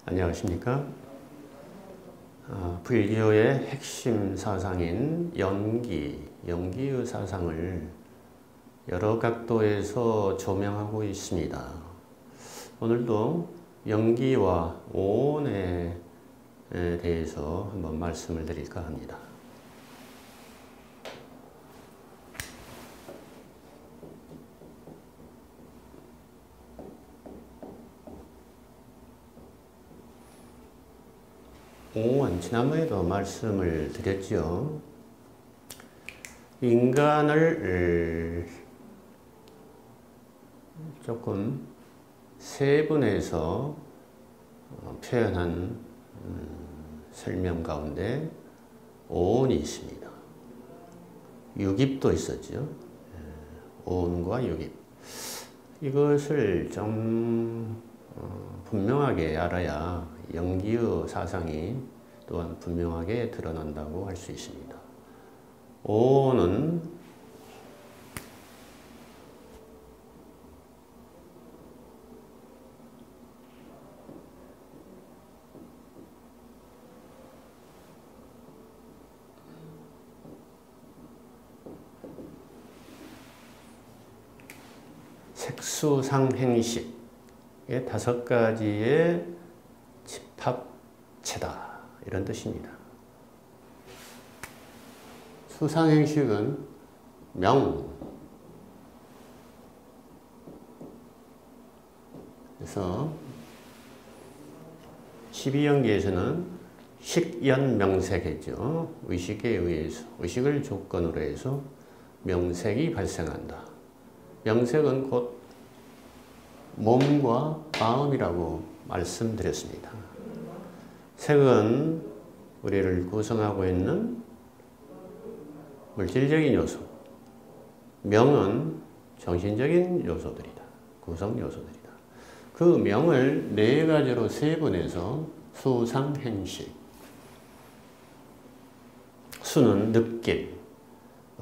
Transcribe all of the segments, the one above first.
안녕하십니까? 불교의 핵심 사상인 연기의 사상을 여러 각도에서 조명하고 있습니다. 오늘도 연기와 오온에 대해서 한번 말씀을 드릴까 합니다. 오온, 지난번에도 말씀을 드렸죠. 인간을 조금 세분해서 표현한 설명 가운데 오온이 있습니다. 육입도 있었죠. 오온과 육입. 이것을 좀 분명하게 알아야 연기의 사상이 또한 분명하게 드러난다고 할 수 있습니다. 오온은 색수상행식의 5가지의 집합체다, 이런 뜻입니다. 수상행식은 명, 그래서 12연기에서는 식연명색이죠. 의식에 의해서, 의식을 조건으로 해서 명색이 발생한다. 명색은 곧 몸과 마음이라고 말씀드렸습니다. 색은 우리를 구성하고 있는 물질적인 요소, 명은 정신적인 요소들이다. 구성 요소들이다. 그 명을 4가지로 세분해서 수상행식. 수는 느낌,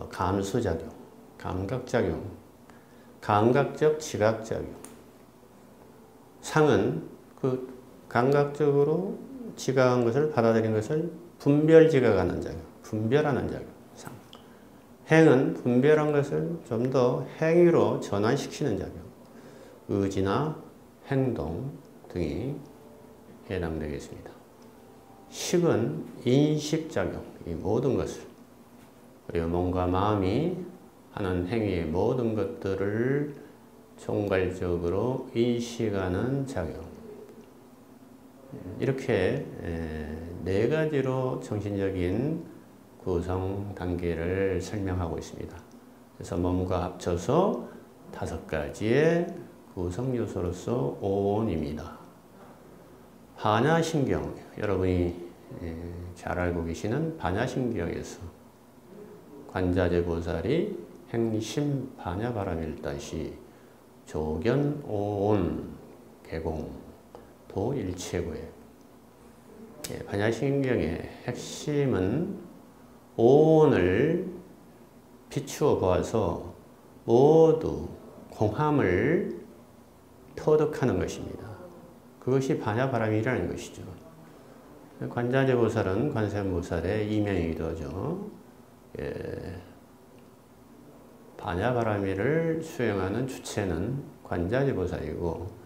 감수작용, 감각작용, 감각적 지각작용. 상은 그 감각적으로 지각한 것을 받아들인 것을 분별지각하는 작용, 분별하는 작용. 상. 행은 분별한 것을 좀 더 행위로 전환시키는 작용, 의지나 행동 등이 해당되겠습니다. 식은 인식작용, 이 모든 것을 우리가 몸과 마음이 하는 행위의 모든 것들을 총괄적으로 인식하는 작용. 이렇게 4가지로 정신적인 구성 단계를 설명하고 있습니다. 그래서 몸과 합쳐서 5가지의 구성 요소로서 오온입니다. 반야신경, 여러분이 잘 알고 계시는 반야신경에서 관자재보살이 행심 반야바라밀다시 조견 오온 개공 도일체구에, 반야신경의 핵심은 오온을 비추어 보아서 모두 공함을 터득하는 것입니다. 그것이 반야바람이라는 것이죠. 관자재보살은 관세음보살의 이명이기도 하죠. 반야바라미를 수행하는 주체는 관자재보살이고,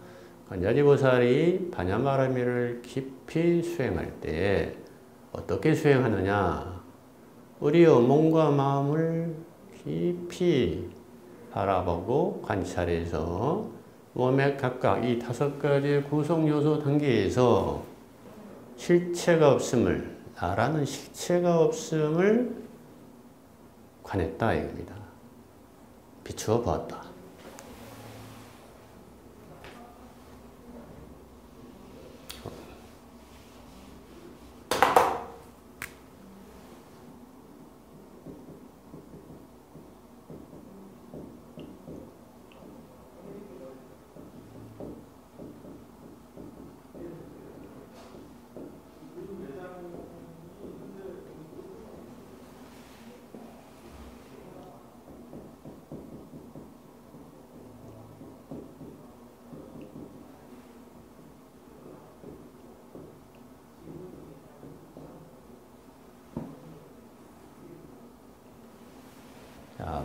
관자재보살이 반야바라미를 깊이 수행할 때 어떻게 수행하느냐? 우리의 몸과 마음을 깊이 바라보고 관찰해서 몸의 각각 이 5가지의 구성요소 단계에서 실체가 없음을, 나라는 실체가 없음을 관했다 이겁니다. 비추어 보았다.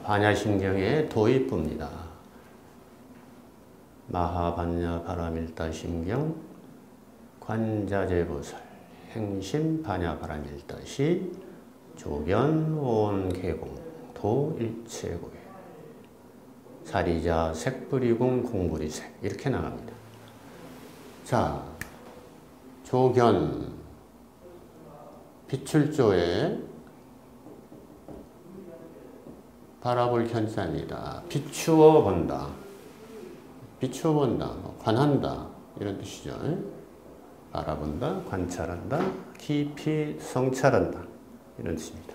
반야신경의 도입부입니다. 마하반야 바라밀다신경 관자재보살 행심 반야 바라밀다시 조견 오온개공 도일체고해 사리자 색불이공 공불이색 이렇게 나갑니다. 자, 조견 비출조에 바라볼 현상이다. 비추어 본다. 비추어 본다. 관한다. 이런 뜻이죠. 바라본다. 관찰한다. 깊이 성찰한다. 이런 뜻입니다.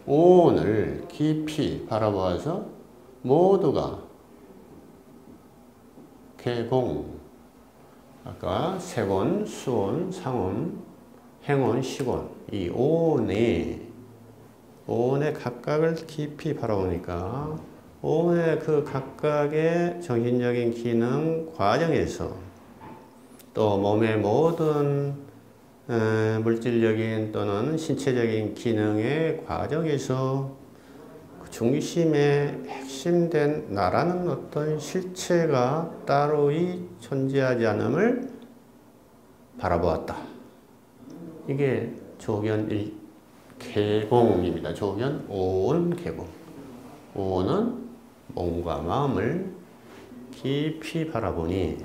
오온을 깊이 바라보아서 모두가 개공 아까 색온, 수온, 상온, 행온, 식온 이 오온의 각각을 깊이 바라보니까 오온의 그 각각의 정신적인 기능 과정에서 또 몸의 모든 물질적인 또는 신체적인 기능의 과정에서 그 중심에 핵심된 나라는 어떤 실체가 따로이 존재하지 않음을 바라보았다. 이게 조견 개공입니다. 조견 오온 개공. 오온은 몸과 마음을 깊이 바라보니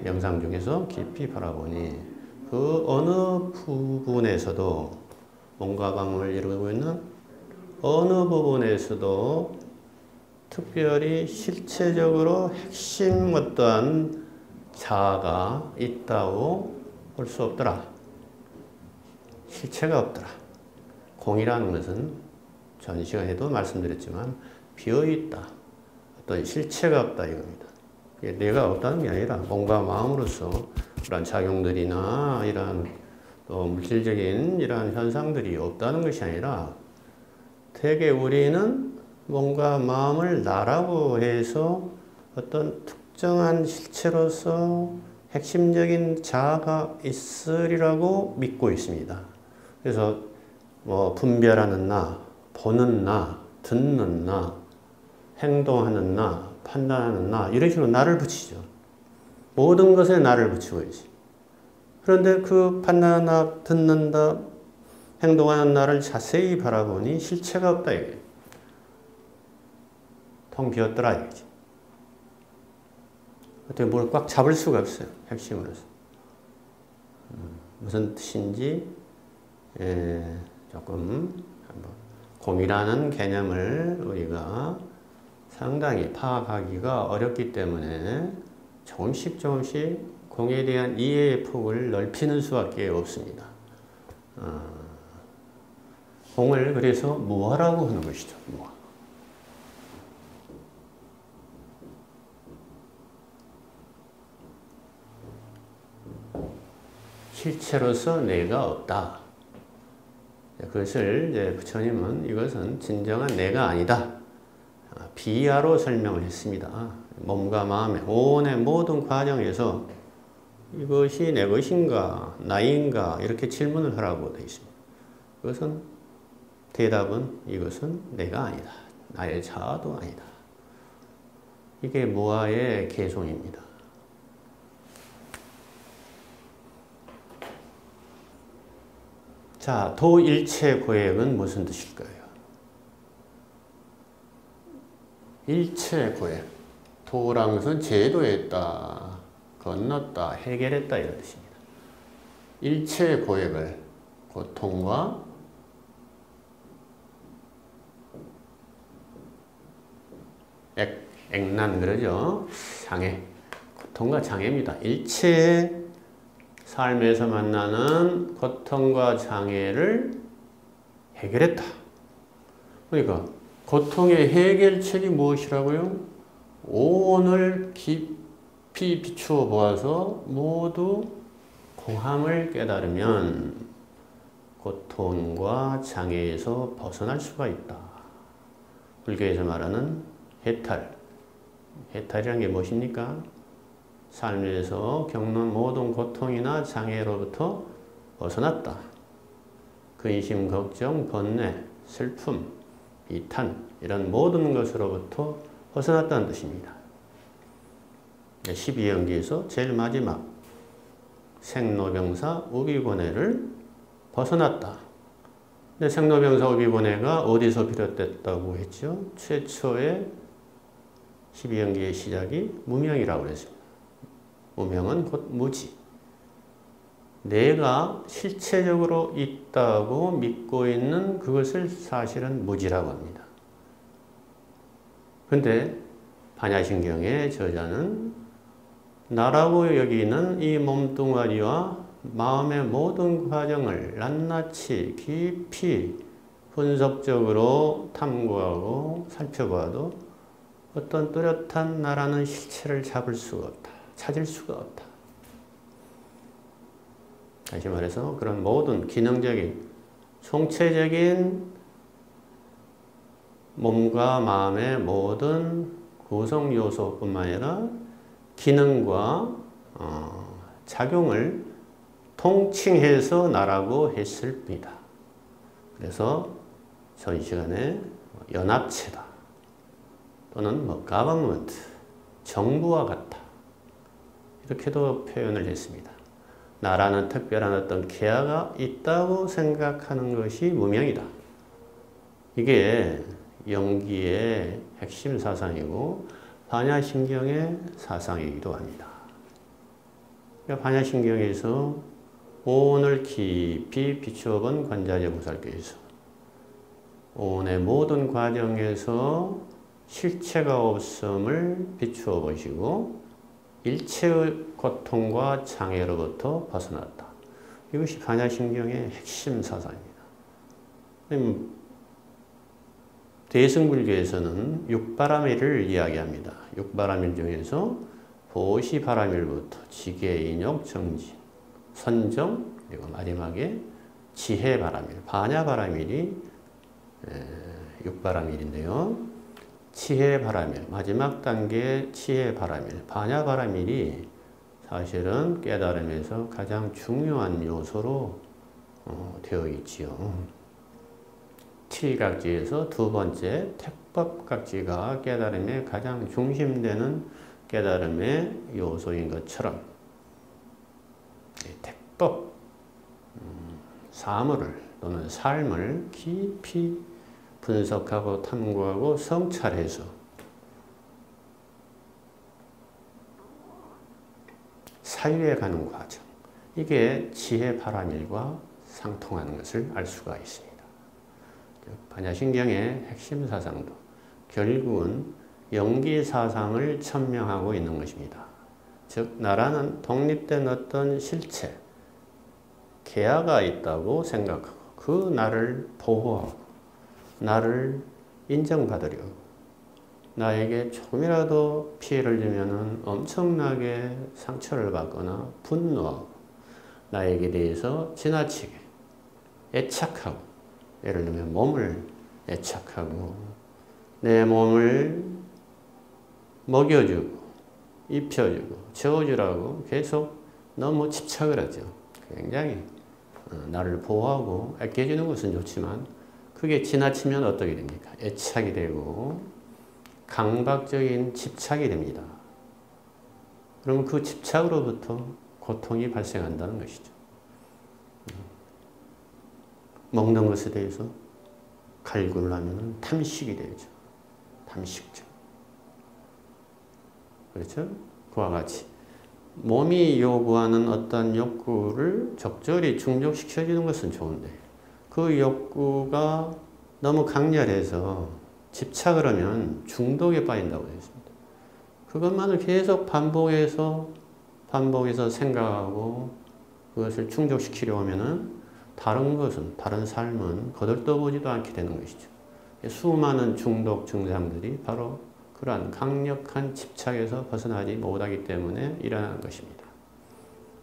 명상 중에서 깊이 바라보니 그 어느 부분에서도 몸과 마음을 이루고 있는 어느 부분에서도 특별히 실체적으로 핵심 어떠한 자아가 있다고 볼 수 없더라. 실체가 없더라. 공이라는 것은 전 시간에도 말씀드렸지만 비어있다. 어떤 실체가 없다 이겁니다. 내가 없다는 게 아니라 몸과 마음으로서 그런 작용들이나 이런 또 물질적인 이러한 현상들이 없다는 것이 아니라 되게 우리는 몸과 마음을 나라고 해서 어떤 특정한 실체로서 핵심적인 자아가 있으리라고 믿고 있습니다. 그래서 뭐 분별하는 나, 보는 나, 듣는 나, 행동하는 나, 판단하는 나 이런 식으로 나를 붙이죠. 모든 것에 나를 붙이고 있지. 그런데 그 판단하나, 듣는다, 행동하는 나를 자세히 바라보니 실체가 없다 이게. 텅 비었더라 이거지. 어떻게 뭘 꽉 잡을 수가 없어요. 핵심으로서. 무슨 뜻인지 조금 한번 공이라는 개념을 우리가 상당히 파악하기가 어렵기 때문에 조금씩 공에 대한 이해의 폭을 넓히는 수밖에 없습니다. 공을 그래서 무아라고 하는 것이죠. 무아. 실체로서 내가 없다. 그것을 이제 부처님은 이것은 진정한 내가 아니다. 비아로 설명을 했습니다. 몸과 마음의 오온의 모든 과정에서 이것이 내 것인가 나인가 이렇게 질문을 하라고 되어 있습니다. 그것은 대답은 이것은 내가 아니다. 나의 자아도 아니다. 이게 무아의 개송입니다. 자, 도일체고액은 무슨 뜻일까요? 일체고액. 도라는 것은 제도했다, 건넜다, 해결했다 이런 뜻입니다. 일체고액을 고통과 액난 그러죠. 장애. 고통과 장애입니다. 일체의 삶에서 만나는 고통과 장애를 해결했다. 그러니까 고통의 해결책이 무엇이라고요? 오온을 깊이 비추어 보아서 모두 공함을 깨달으면 고통과 장애에서 벗어날 수가 있다. 불교에서 말하는 해탈. 해탈이란 게 무엇입니까? 삶에서 겪는 모든 고통이나 장애로부터 벗어났다. 근심, 걱정, 번뇌, 슬픔, 비탄 이런 모든 것으로부터 벗어났다는 뜻입니다. 12연기에서 제일 마지막 생로병사 우비고뇌를 벗어났다. 근데 생로병사 우비고뇌가 어디서 비롯됐다고 했죠? 최초의 12연기의 시작이 무명이라고 그랬습니다. 무명은 곧 무지. 내가 실체적으로 있다고 믿고 있는 그것을 사실은 무지라고 합니다. 근데 반야신경의 저자는 나라고 여기는 이 몸뚱아리와 마음의 모든 과정을 낱낱이 깊이 분석적으로 탐구하고 살펴봐도 어떤 뚜렷한 나라는 실체를 잡을 수가 없다. 찾을 수가 없다. 다시 말해서 그런 모든 기능적인, 총체적인 몸과 마음의 모든 구성 요소뿐만 아니라 기능과 작용을 통칭해서 나라고 했을 뿐이다. 그래서 전 시간에 연합체다. 또는 government, 정부와 같다. 이렇게도 표현을 했습니다. 나라는 특별한 어떤 계야가 있다고 생각하는 것이 무명이다. 이게 영기의 핵심 사상이고 반야신경의 사상이기도 합니다. 그러니까 반야신경에서 오온을 깊이 비추어 본 관자재 보살께서 오온의 모든 과정에서 실체가 없음을 비추어 보시고 일체의 고통과 장애로부터 벗어났다. 이것이 반야신경의 핵심 사상입니다. 대승불교에서는 육바라밀을 이야기합니다. 육바라밀 중에서 보시바라밀부터 지계, 인욕, 정진, 선정, 그리고 마지막에 지혜바라밀, 반야바라밀이 육바라밀인데요. 치혜바라밀, 마지막 단계의 치혜바라밀, 반야바라밀이 사실은 깨달음에서 가장 중요한 요소로 되어 있지요. 칠각지에서 두 번째 택법각지가 깨달음의 가장 중심되는 깨달음의 요소인 것처럼 택법, 사물을 또는 삶을 깊이 분석하고 탐구하고 성찰해서 사유에 가는 과정, 이게 지혜바라밀과 상통하는 것을 알 수가 있습니다. 반야신경의 핵심 사상도 결국은 영기사상을 천명하고 있는 것입니다. 즉 나라는 독립된 어떤 실체, 계야가 있다고 생각하고 그 나를 보호하고 나를 인정받으려고 나에게 조금이라도 피해를 주면 엄청나게 상처를 받거나 분노하고 나에게 대해서 지나치게 애착하고, 예를 들면 몸을 애착하고 내 몸을 먹여주고 입혀주고 재워주라고 계속 너무 집착을 하죠. 굉장히 나를 보호하고 아껴주는 것은 좋지만 그게 지나치면 어떻게 됩니까? 애착이 되고 강박적인 집착이 됩니다. 그러면 그 집착으로부터 고통이 발생한다는 것이죠. 먹는 것에 대해서 갈구를 하면 탐식이 되죠. 탐식증. 그렇죠? 그와 같이 몸이 요구하는 어떤 욕구를 적절히 충족시켜주는 것은 좋은데 그 욕구가 너무 강렬해서 집착을 하면 중독에 빠진다고 되어 있습니다. 그것만을 계속 반복해서 생각하고 그것을 충족시키려 하면은 다른 것은, 다른 삶은 거들떠보지도 않게 되는 것이죠. 수많은 중독 증상들이 바로 그러한 강력한 집착에서 벗어나지 못하기 때문에 일어나는 것입니다.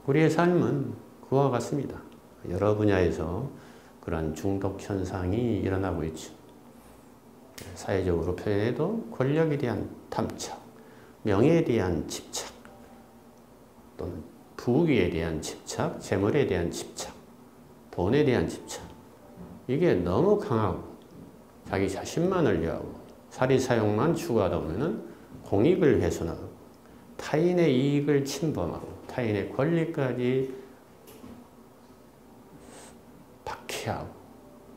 우리의 삶은 그와 같습니다. 여러 분야에서 그러한 중독 현상이 일어나고 있죠. 사회적으로 표현해도 권력에 대한 탐착, 명예에 대한 집착, 또는 부귀에 대한 집착, 재물에 대한 집착, 돈에 대한 집착. 이게 너무 강하고 자기 자신만을 위하고 사리 사욕만 추구하다 보면은 공익을 훼손하고 타인의 이익을 침범하고 타인의 권리까지 박해하고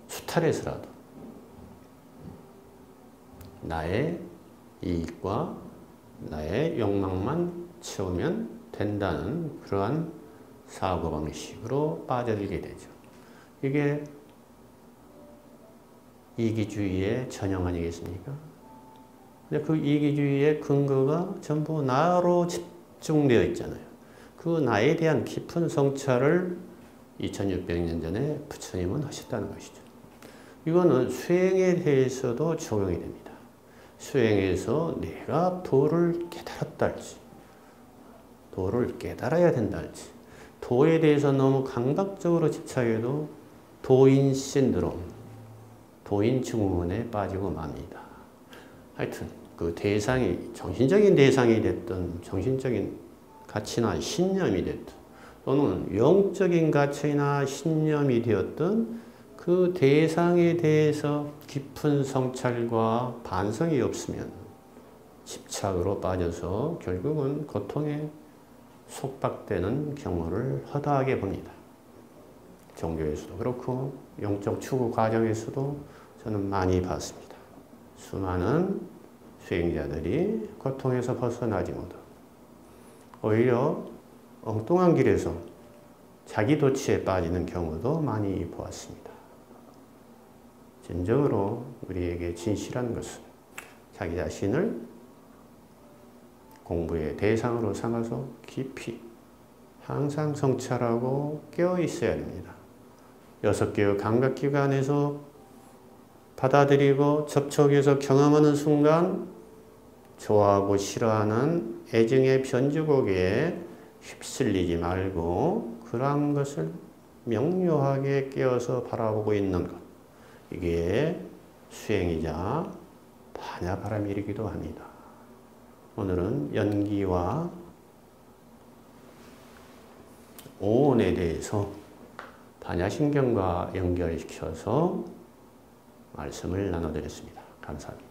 수탈해서라도 나의 이익과 나의 욕망만 채우면 된다는 그러한 사고방식으로 빠져들게 되죠. 이게 이기주의의 전형 아니겠습니까? 근데 그 이기주의의 근거가 전부 나로 집중되어 있잖아요. 그 나에 대한 깊은 성찰을 2600년 전에 부처님은 하셨다는 것이죠. 이거는 수행에 대해서도 적용이 됩니다. 수행에서 내가 도를 깨달았다 할지, 도를 깨달아야 된다 할지, 도에 대해서 너무 강박적으로 집착해도 도인 신드롬, 도인 증후군에 빠지고 맙니다. 하여튼 그 대상이 정신적인 대상이 됐든 정신적인 가치나 신념이 됐든 또는 영적인 가치나 신념이 되었든 그 대상에 대해서 깊은 성찰과 반성이 없으면 집착으로 빠져서 결국은 고통에 속박되는 경우를 허다하게 봅니다. 종교에서도 그렇고 영적 추구 과정에서도 저는 많이 봤습니다. 수많은 수행자들이 고통에서 벗어나지 못하고 오히려 엉뚱한 길에서 자기 도취에 빠지는 경우도 많이 보았습니다. 진정으로 우리에게 진실한 것은 자기 자신을 공부의 대상으로 삼아서 깊이 항상 성찰하고 깨어 있어야 됩니다. 6개의 감각기관에서 받아들이고 접촉해서 경험하는 순간 좋아하고 싫어하는 애증의 변주곡에 휩쓸리지 말고 그러한 것을 명료하게 깨어서 바라보고 있는 것. 이게 수행이자 반야바람일이기도 합니다. 오늘은 연기와 오온에 대해서 반야신경과 연결시켜서 말씀을 나눠드렸습니다. 감사합니다.